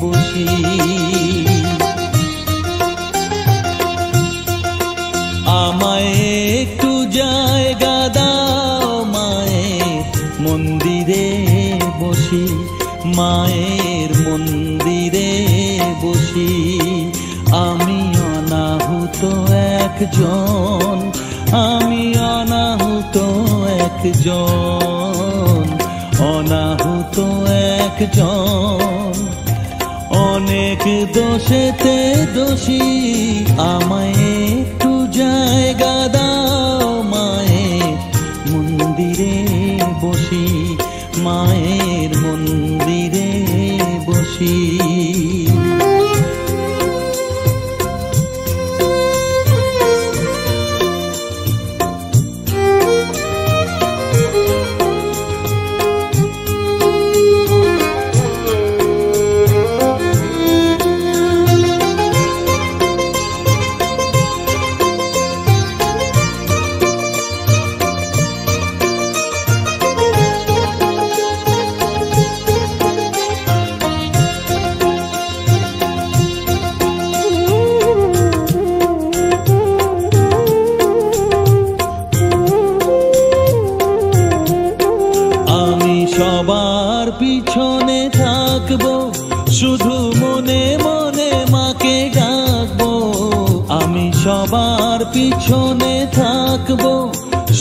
বসি। আমায় একটু জায়গা দাও মায়ের মন্দিরে বসি, মায়ের মন্দিরে বসি। আমি অনাহুত একজন, আমি অনাহুত একজন, অনাহুত একজন। অনেক দোষেতে দোষী, আমায় একটু জায়গা দাও মায়ের মন্দিরে বসি, মায়ের মন্দিরে বসি। সবার পিছনে থাকবো, শুধু মনে মনে মাকে ডাকবো। আমি সবার পিছনে থাকবো,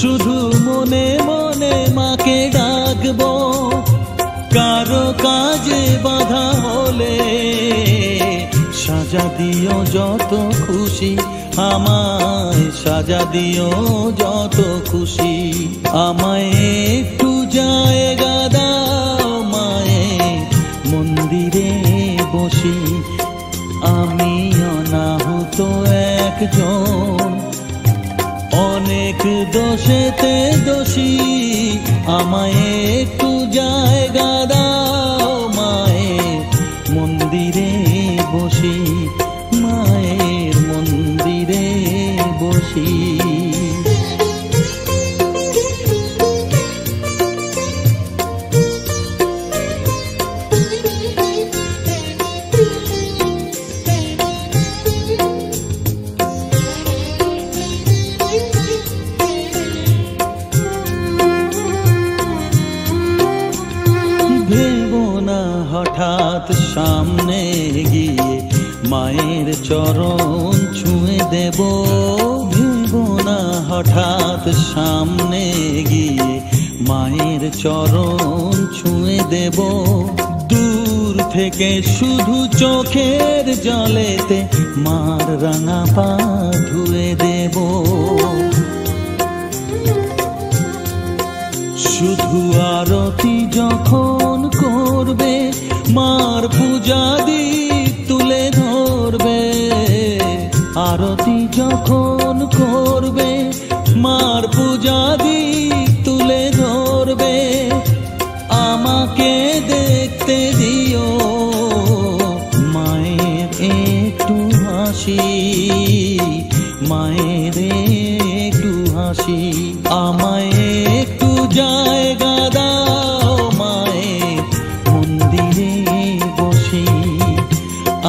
শুধু মনে মনে মাকে ডাকবো। কারো কাজে বাধা হলে সাজা দিও যত খুশি, আমায় সাজা দিও যত খুশি। আমায় একটু জায়গা দাও মায়ের মন্দিরে বসি, আমি অনাহুত একজন। অনেক দোষেতে দোষী, আমায় একটু জায়গা দাও মায়ের মন্দিরে বসি, মায়ের মন্দিরে বসি। হঠাৎ সামনে গিয়ে মায়ের চরণ ছুঁয়ে দেব, ভেবো না হঠাৎ সামনে গিয়ে মায়ের চরণ ছুঁয়ে দেব। দূর থেকে শুধু চোখের জলেতে মার রাঙা পা ধুয়ে দেব। শুধু আরতি যখন করবে, মার পূজা দীপ তুলে ধরবে। আরতি যখন করবে, মার পূজা দীপ তুলে ধরবে। আমাকে দেখতে দিও মায়ের একটু হাসি, মায়ের একটু হাসি। আমায় একটু জায়গা দাও মায়ের মন্দিরে বসি,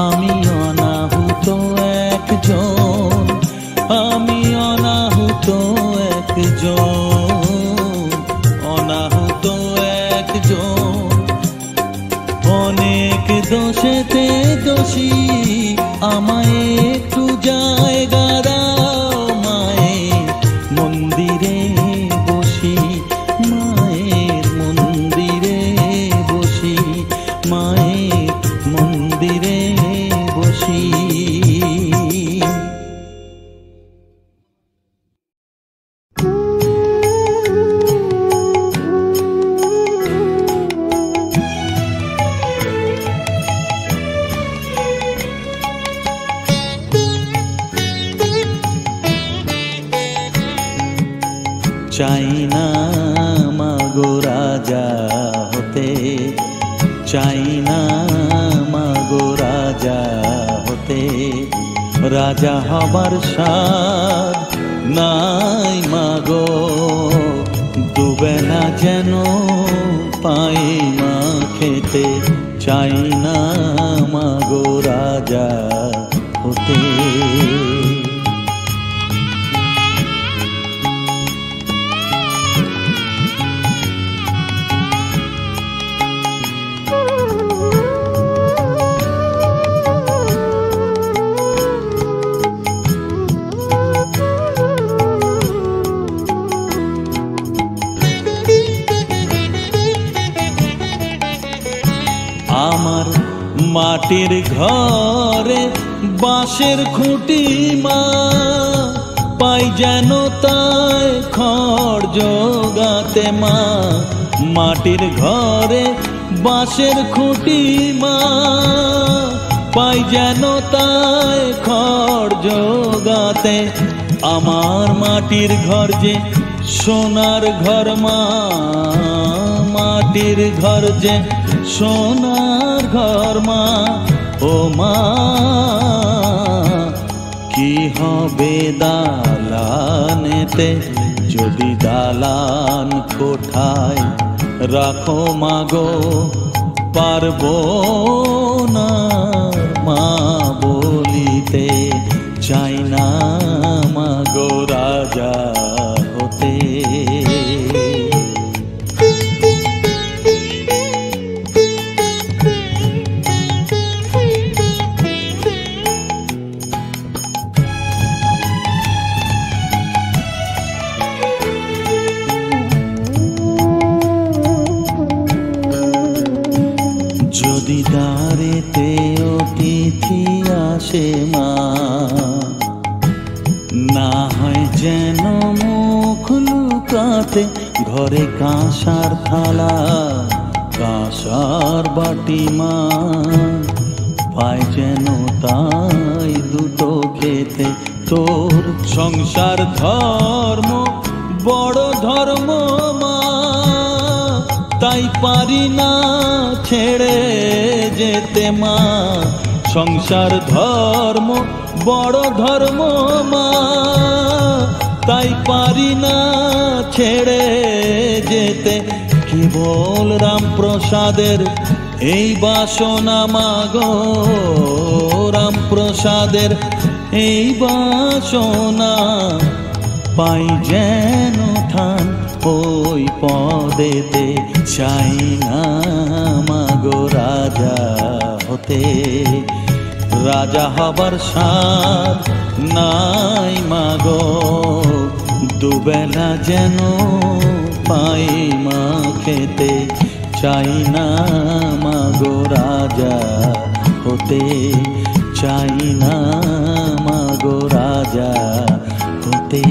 আমি অনাহুত একজন, আমি অনাহুত একজন, অনাহুত একজন। অনেক দোষেতে দোষী, আমায় একটু জায়গা দাও মায়ের মন্দিরে বসি, মায়ের মন্দিরে বসি, মায়ের মন্দিরে বসি। চাই না মাগো রাজা হতে, চাই না মাগো রাজা হতে। রাজা হবার স্বাদ নাই মাগো, ডুবে না যেন পাই মা খেতে। চাই না মাগো রাজা হতে। আমার মাটির ঘরে বাঁশের খুঁটি মা, পাই যেন তাই খড় জোগাতে মা। মাটির ঘরে বাঁশের খুঁটি মা, পাই যেন তাই খড় জোগাতে। আমার মাটির ঘর যে সোনার ঘর মা, মাটির ঘর যে সোনার ঘর মা। ও মা কি হবে দালানেতে যদি দালান কোঠায় রাখো মাগো, পারবো না মা বলিতে। চাই না মাগো রাজা হতে। যদি দ্বারেতে অতিথি আসে মা, না হয় যেন মুখ লুকাতে। ঘরে কাঁসার থালা কাঁসার বাটি মা, পায় যেন তাই দুটো খেতে। তোর সংসার ধর্ম বড় ধর্ম মা, তাই পারি না ছেড়ে যেতে মা। সংসার ধর্ম বড় ধর্ম মা, তাই পারি না ছেড়ে যেতে। কেবল রামপ্রসাদের এই বাসনা মাগো, রামপ্রসাদের এই বাসনা। পাই যেন ঠান ওই পদেতে। চাই না মাগো রাজা হতে। রাজা হবার সাধ নাই মাগো, দুবেলা যেন পাই মা খেতে। চাই না মাগো রাজা হতে। চাই না মাগো রাজা হতে।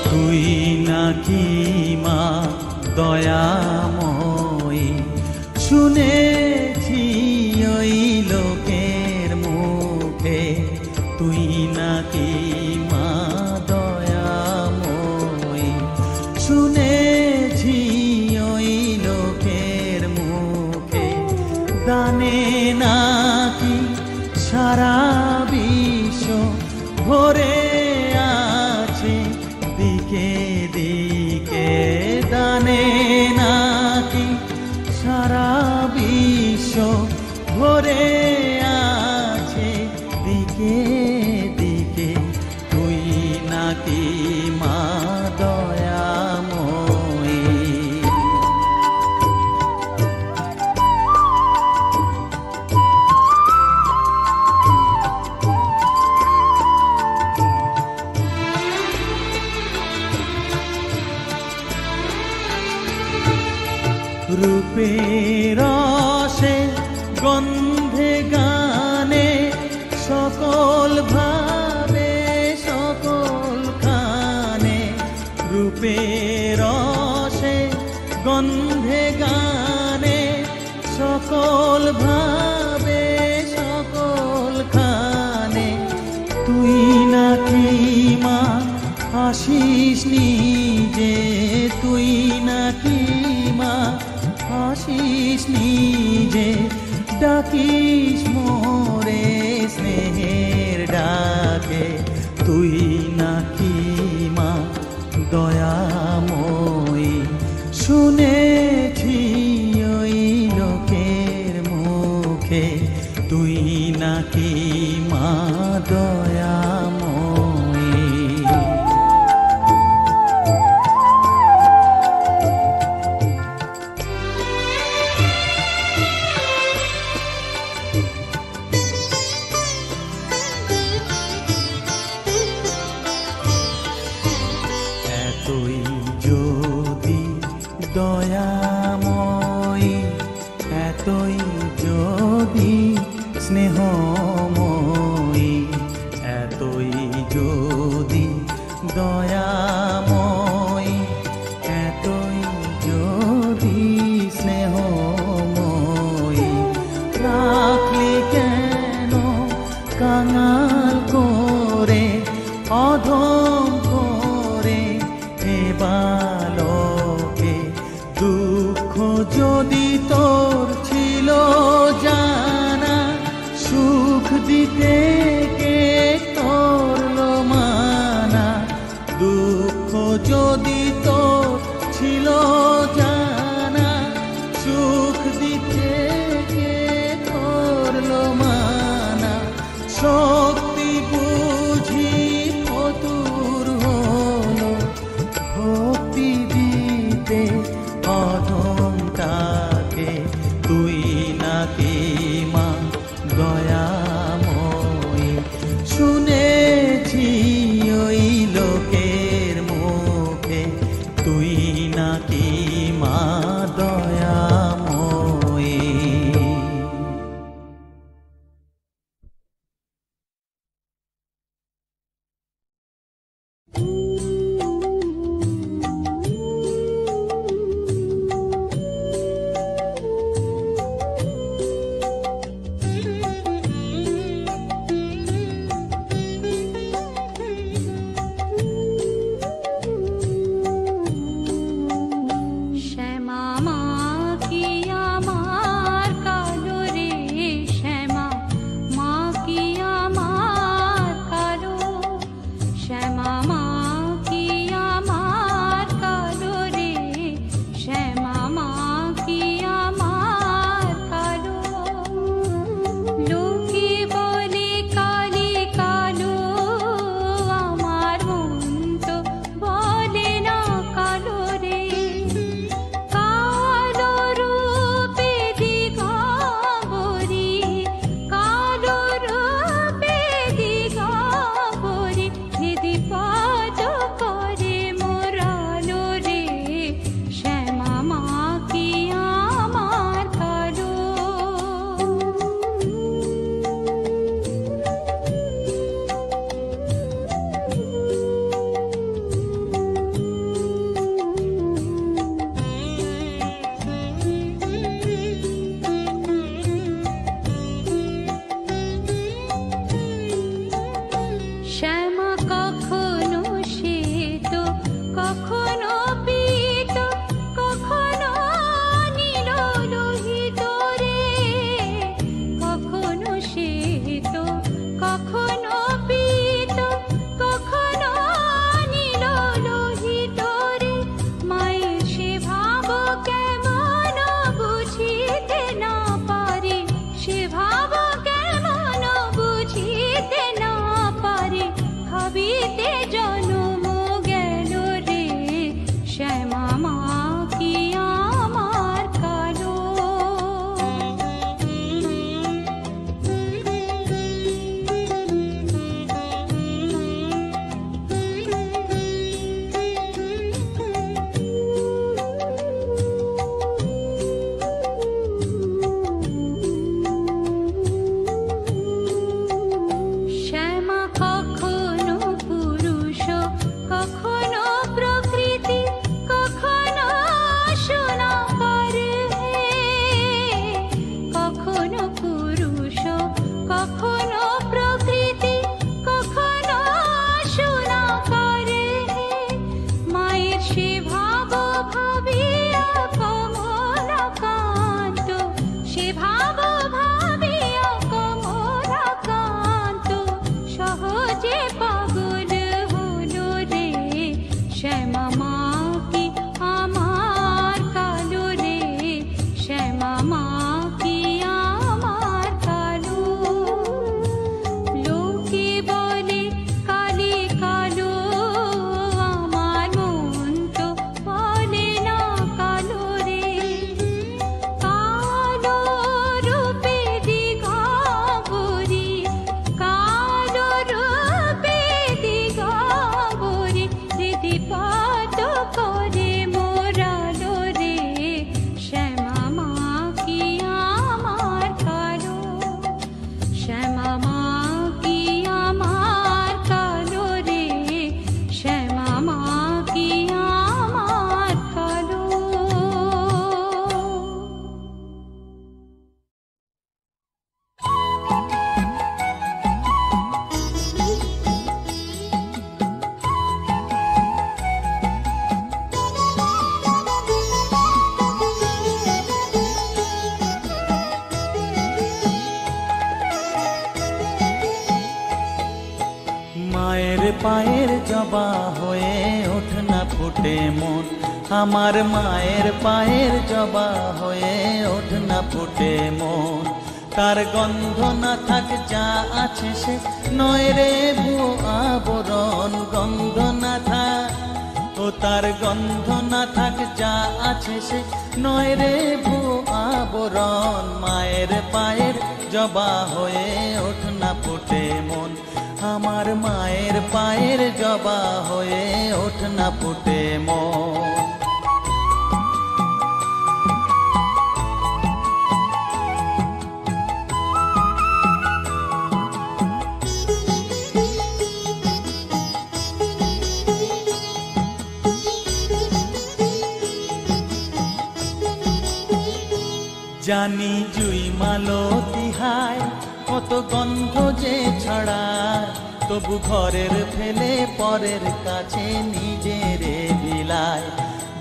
তুই নাকি মা দয়াময়ী, শুনেছি ওই লোকের মুখে। তুই নাকি মা দয়াময়ী, শুনেছি ওই লোকের মুখে। দানে নাকি সারা বিশ্ব ভরে আছে দিকে দিকে। দানে নাকি সারা বিশ্ব ভরে আছে দিকে দিকে। তুই নাকি মা দয়াময়ী। রূপের রসে গন্ধে গানে সকল ভাবে সকল খানে, রূপের রসে গন্ধে গানে সকল ভাবে সকল খানে। তুই নাকি মা আসিস নিজে, তুই নাকি মা আসিস নিজে, ডাকিস মোরে স্নেহের ডাকে। তুই নাকি মা দয়াময়ী, শুনেছি ওই লোকের মুখে, তুই নাকি মা দয়াময়ী। এতই যদি দয়াময়ী, এতই যদি স্নেহময়ী, এতই যদি দয়াময়ী, এতই যদি স্নেহময়ী, রাখলি কেন কাঙাল করে অধম করে এ বালকে? দুঃখ যদি তোর ছিল জানা, সুখ দিতে কে করলো মানা? দুঃখ যদি তোর ছিল জানা, সুখ দিতে কে করলো মানা? শক্তি বুঝি ফতুর পায়ের জবা হয়ে ওঠ না ফুটে মন, আমার মায়ের পায়ের জবা হয়ে ওঠ না ফুটে মন। তার গন্ধ না থাক যা আছে সে নয় রে ভুয়ো আবরণ, গন্ধ না থাক ও তার গন্ধ না থাক যা আছে সে নয় রে ভুয়ো আবরণ। মায়ের পায়ের জবা হয়ে ওঠ না ফুটে মন, আমার মায়ের পায়ের জবা হয়ে ওঠ না ফুটে মন। জানি জুই মালতী হায় কত গন্ধ যে ছড়ায়, তবু ঘরের ফেলে পরের কাছে নিজেরে বিলায়।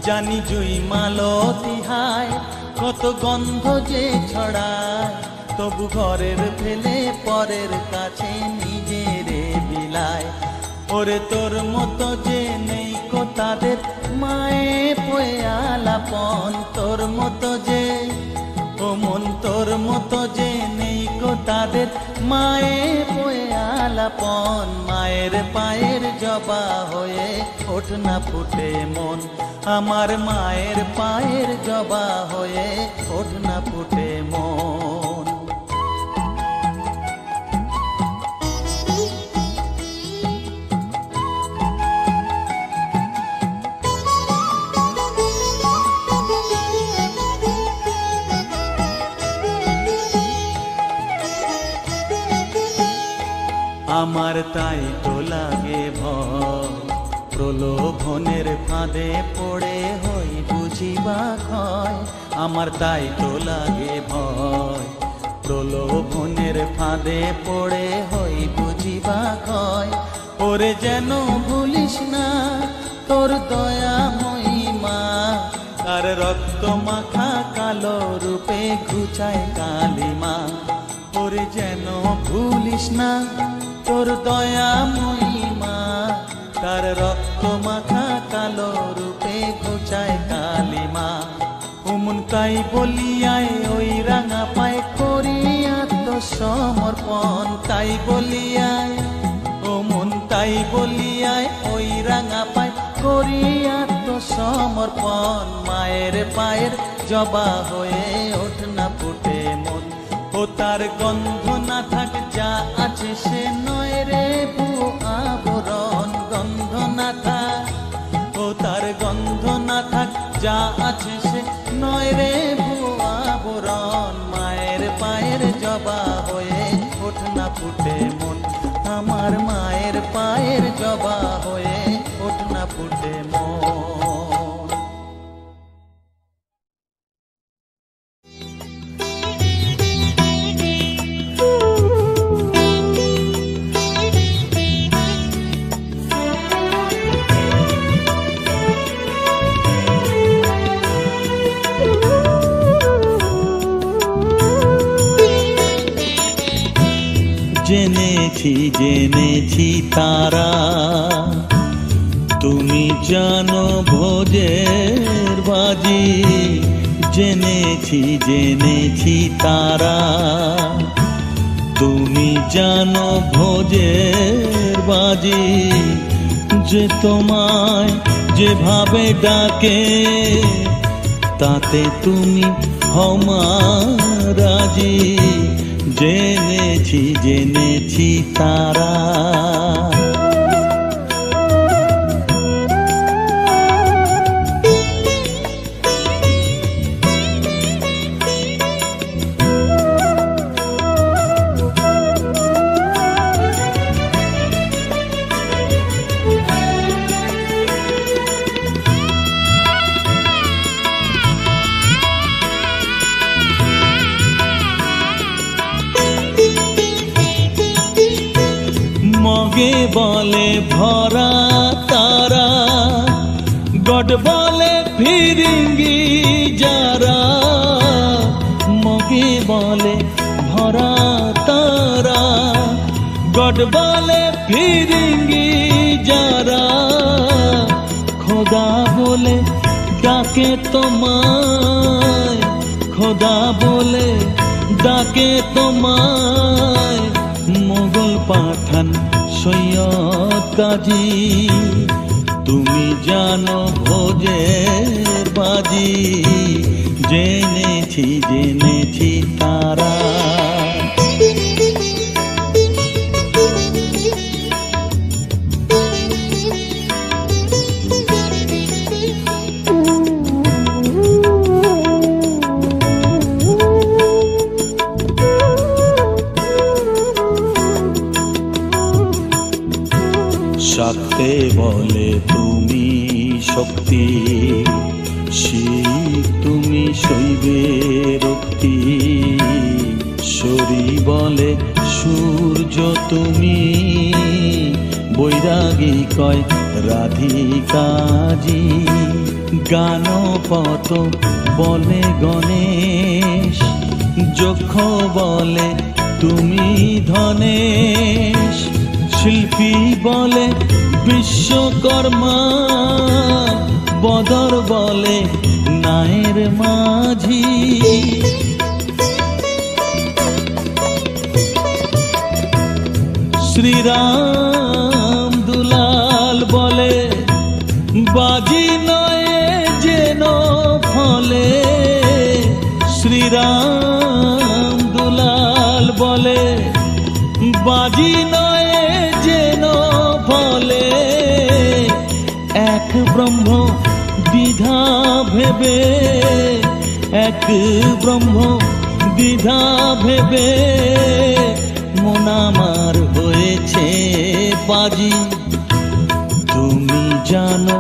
জানি জুই মালতী হায় কত গন্ধ যে ছড়ায়, তবু ঘরের ফেলে পরের কাছে নিজেরে বিলায়। ওরে তোর মতো যে নেই কো তাদের মায়ে পয়ে আলাপন, তোর মতো যে ও মন তোর মতো যে নেই কো তাদের মায়ে পয়ে আলাপন। মায়ের পায়ের জবা হয়ে ওঠ না ফুটে মন, আমার মায়ের পায়ের জবা হয়ে ওঠ না ফুটে মন। আমার তাই তো লাগে ভয়, প্রলোভনের ফাঁদে পড়ে হই বুঝিবা ক্ষয়। আমার তাই তো লাগে ভয়, প্রলোভনের ফাঁদে পড়ে হই বুঝিবা ক্ষয়। ওরে যেন ভুলিস না তোর দয়া মহিমা, তার রক্ত মাখা কালো রূপে ঘুচায় কালিমা। ওরে যেন ভুলিস না তোর দয়া মহিমা, তার রক্ত মাখা কালো রূপে ঘুচায় কালিমা। ওমন তাই বলিয়ায় ওই রাঙা পায় করি আত্মসমর্পণ, তাই বলিয়ায় ওমন তাই বলিয়ায় ওই রাঙা পায় করি আত্মসমর্পণ। মায়ের পায়ের জবা হয়ে ওঠ না ফুটে মন, ও তার গন্ধ না থাক যা আছে সে নয় রে ভুয়ো আবরণ, গন্ধ না থাক ও তার গন্ধ না থাক যা আছে সে নয় রে ভুয়ো আবরণ। মায়ের পায়ের জবা হয়ে ওঠ না ফুটে মন, আমার মায়ের পায়ের জবা হয়ে ওঠ না ফুটে মন। জেনেছি জেনেছি তারা তুমি জানো ভোজের বাজি, জেনেছি জেনেছি তারা তুমি জানো ভোজের বাজি। যে তোমায় যেভাবে ডাকে তাতে তুমি হও মা রাজি, জেনেছি জেনেছি তারা। মগে বলে ভরা তারা, গড বলে ফিরিঙ্গি যারা। মগে বলে ভরা তারা, গড বলে ফিরিঙ্গি ডাকে তোমায় খোদা বলে, ডাকে তোমায় মোগল পাঠান সৈয়দ কাজী। তুমি জানো ভোজের বাজি, জেনেছি জেনেছি তারা। শাক্তে বলে তুমি শক্তি, শিব তুমি শৈবে রক্তি। শরী বলে সূর্য তুমি, বৈরাগী কয় রাধিকাজি। গানপত বলে গণেশ, যক্ষ বলে তুমি ধনেশ। শিল্পী বলে বিশ্বকর্মা, বদর বলে নায়ের মাঝি। শ্রীরাম দুলাল বলে বাজি নয় যেন ফলে। শ্রীরাম দুলাল বলে বাজি নয় যেন ফলে। এক ব্রহ্ম দ্বিধা ভেবে, এক ব্রহ্ম দ্বিধা ভেবে মন আমার হয়েছে বাজি। তুমি জানো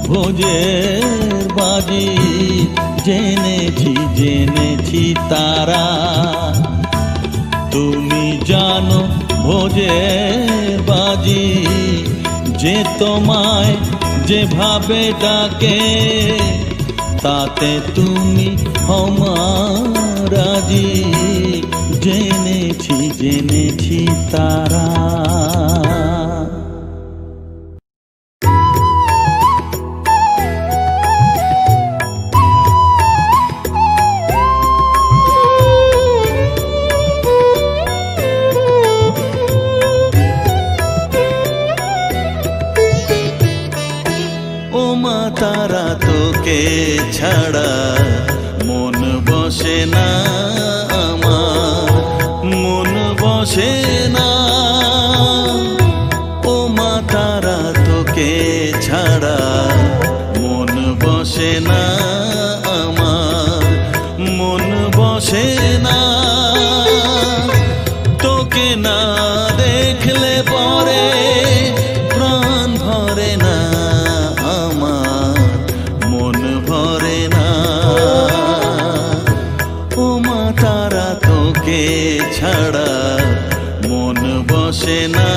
ভোজের বাজি, জেনেছি জেনেছি তারা। তুমি জানো ভোজের বাজি, যে তোমায় যেভাবে ডাকে, তাতে তুমি আমার রাজি। জেনেছি জেনেছি তারা। তারা তোকে ছাড়া মন বসে না আমার, মন বসে না। ও মা তারা তোকে ছাড়া মন বসে না আমার, মন বসে না। তোকে না দেখলে পরে প্রাণ ভরে না, ছাড়া মন বসে না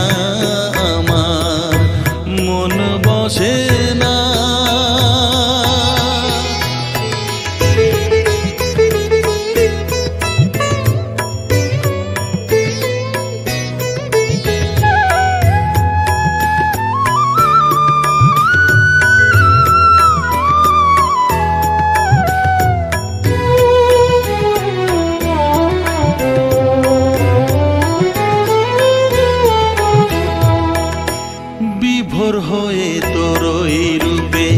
আমার, মন বসে না। বিভোর হয়ে তোরই রূপে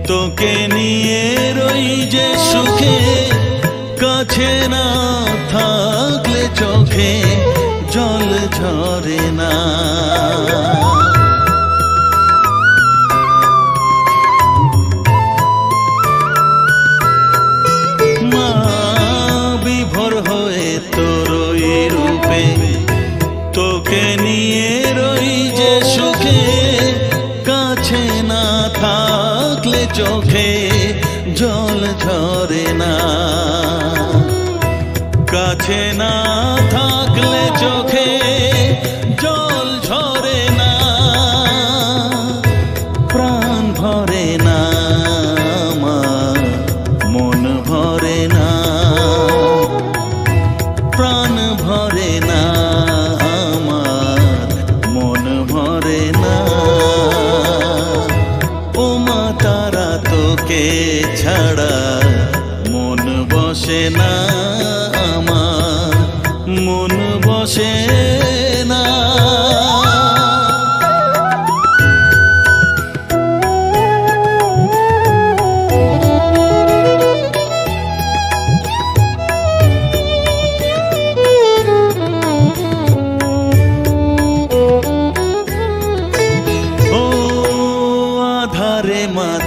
তোকে নিয়ে রই যে সুখে, কাছে না থাকলে চোখে জল ঝরে না। মা বিভোর হয়ে তোরই রূপে তোকে নিয়ে রই যে সুখে, কাছে না থাকলে চোখে জল ঝরে না। কাছে না থাকলে চোখে জল ঝরে না, প্রাণ ভরে না আমার, মন ভরে না, প্রাণ ভরে না আমার, মন ভরে না। ও মা তারা তোকে না আমার, মন বসে না।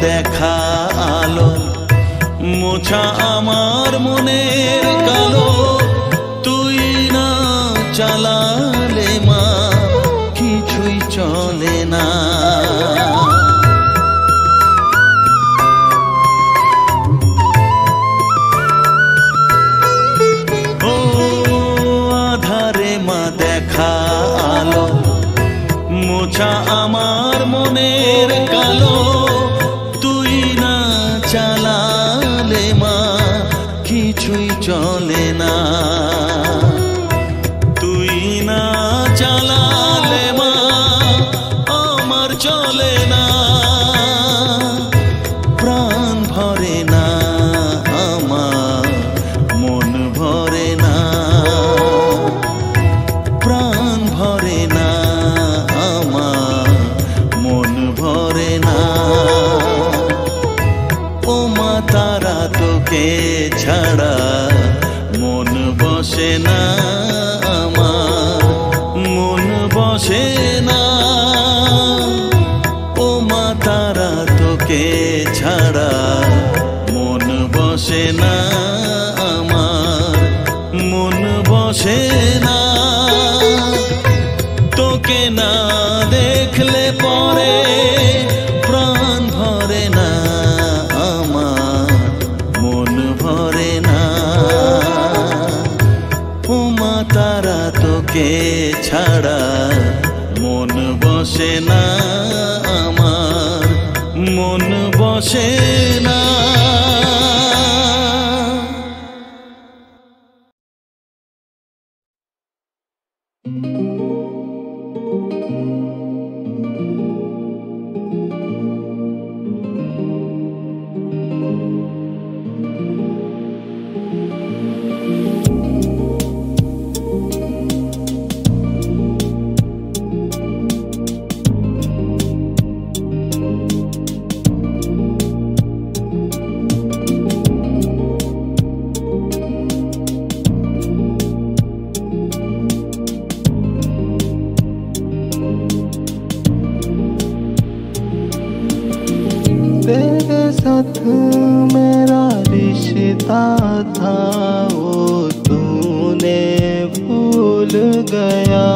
দেখা আলো মোছা আমার মনের কালো, তুই না চালালে মা কিছুই চলে না। ও আধারে মা দেখা আলো মোছা আমার মনের কালো, চালালে মা কিছুই চলে না। তুই না চালালে মা আমার চলে না, প্রাণ ভরে না আমার, মন ভরে না, প্রাণ ভরে না আমার, মন ভরে না। ও মা তারা তোকে ছাড়া মন বসে না আমার, মন বসে না। ও মা তারা তোকে ছাড়া মন বসে না আমার, মন বসে না। তোকে না দেখলে পরে প্রাণ ভরে না আমার, মন ভরে না। ও মা তারা তোকে ছাড়া মন বসে না আমার, মন বসে না। तेरे साथ मेरा रिश्ता था वो तूने भूल गया।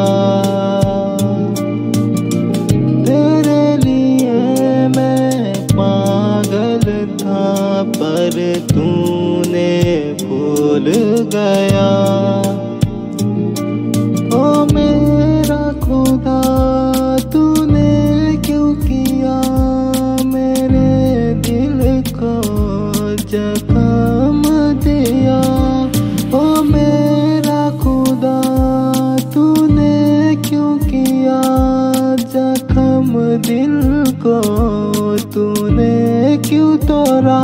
तेरे लिए मैं पागल था पर तूने भूल गया। ओ मेरा खुदा तूने क्यों किया मेरे दिल को जख्म दिया। ओ मेरा खुदा तूने क्यों किया जख्म दिल को तूने क्यों तोड़ा।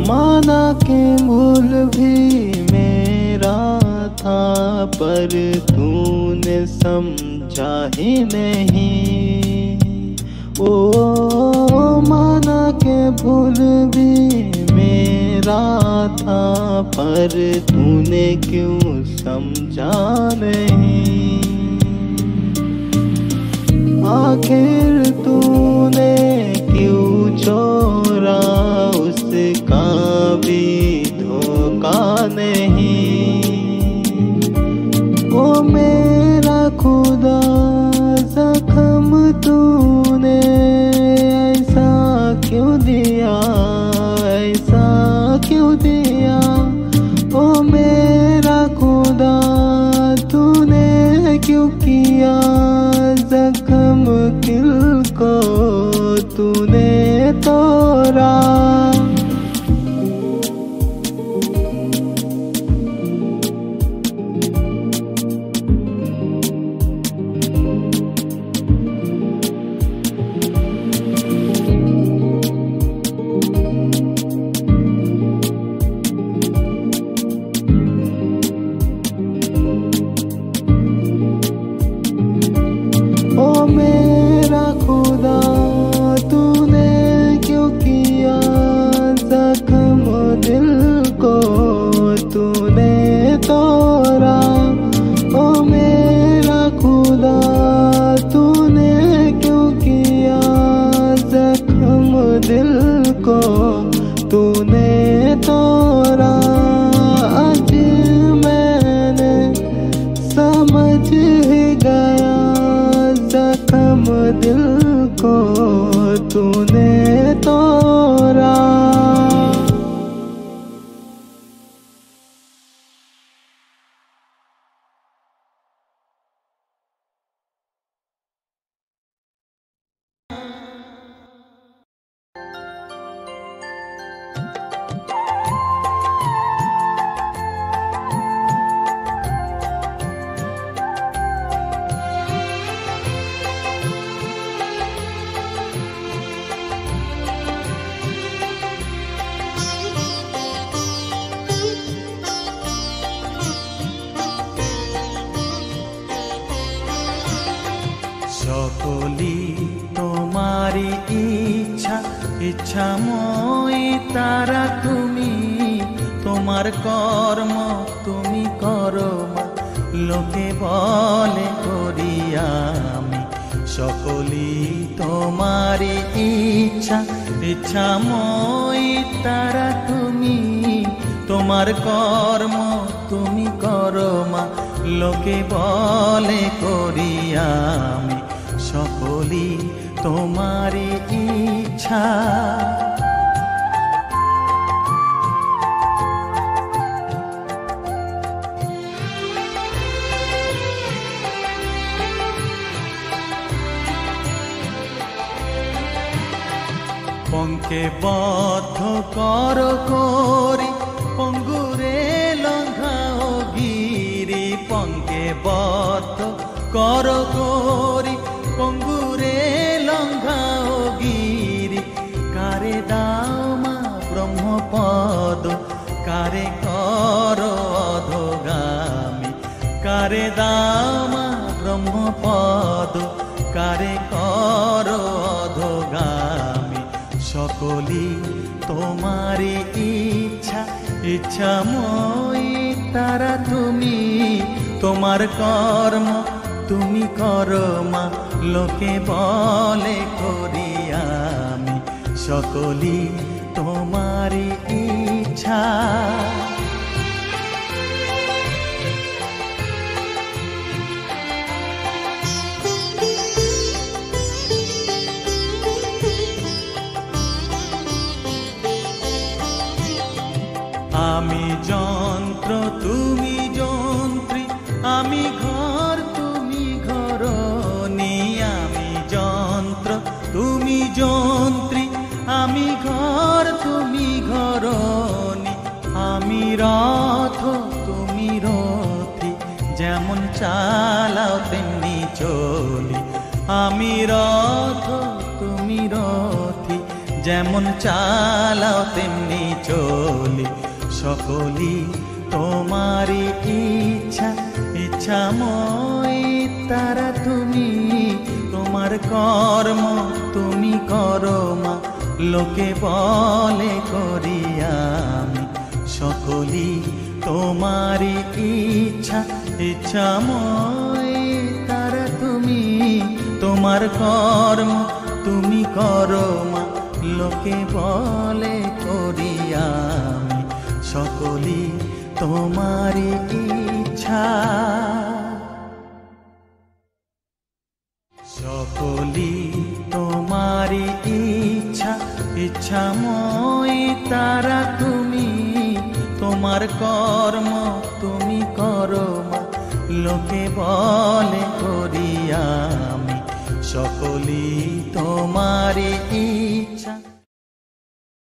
माना कि भूल भी मेरा था पर तूने समझा ही नहीं। ओ माना कि भूल भी मेरा था पर तूने क्यों समझा नहीं। आखिर तूने क्यों छोड़ा उसका भी धोखा नहीं। ओ मेरा खुदा जख्म तूने को तूने तोड़ा। ओ मेरा खुदा तूने क्यों किया जख्म दिल को तूने तोड़ा। ओ मेरा खुदा तूने क्यों किया जख्म दिल को तूने तोड़ा। आज मैंने समझ ही गया जख्म दिल को तूने तोड़ा। সকলি তোমারি ইচ্ছা ইচ্ছাময়ী তারা তুমি, তোমার কর্ম তুমি করো মা, লোকে বলে করি আমি। সকলি তোমারি ইচ্ছা ইচ্ছাময়ী তারা তুমি, তোমার কর্ম তুমি করো মা, লোকে বলে করি আমি। সকলি তোমারি ইচ্ছা। পঙ্কে বদ্ধ কর করি পঙ্গুরে লঙ্ঘাও গিরি। পঙ্কে বদ্ধ কর করি পঙ্গুরে লঙ্ঘাও গিরি। কারে দাও মা ব্রহ্মপদ কারে কর অধগামী। কারে দাও মা ব্রহ্মপদ কারে কর অধগামী। সকলি তোমারি ইচ্ছা ইচ্ছাময়ী তারা তুমি, তোমার কর্ম তুমি করো মা, লোকে বলে করি আমি। সকলি তোমারি ইচ্ছা। আমি যন্ত্র তুমি যন্ত্রী, আমি ঘর তুমি ঘরণী। আমি যন্ত্র তুমি যন্ত্রী, আমি ঘর তুমি ঘরণী। আমি রথ তুমি রথী, যেমন চালাও তেমনি চলি। আমি রথ তুমি রথী, যেমন চালাও তেমনি চলি। সকলি তোমারি ইচ্ছা ইচ্ছাময়ী তারা তুমি, তোমার কর্ম তুমি করো মা, লোকে বলে করি আমি। সকলি তোমারি ইচ্ছা ইচ্ছাময়ী তারা তুমি, তোমার কর্ম তুমি করো মা, লোকে বলে করি আমি। সকলি তোমারি ইচ্ছা। সকলি তোমারি ইচ্ছা ইচ্ছাময়ী তারা তুমি, তোমার কর্ম তুমি করো মা, লোকে বলে করি আমি। সকলই তোমারই ইচ্ছা।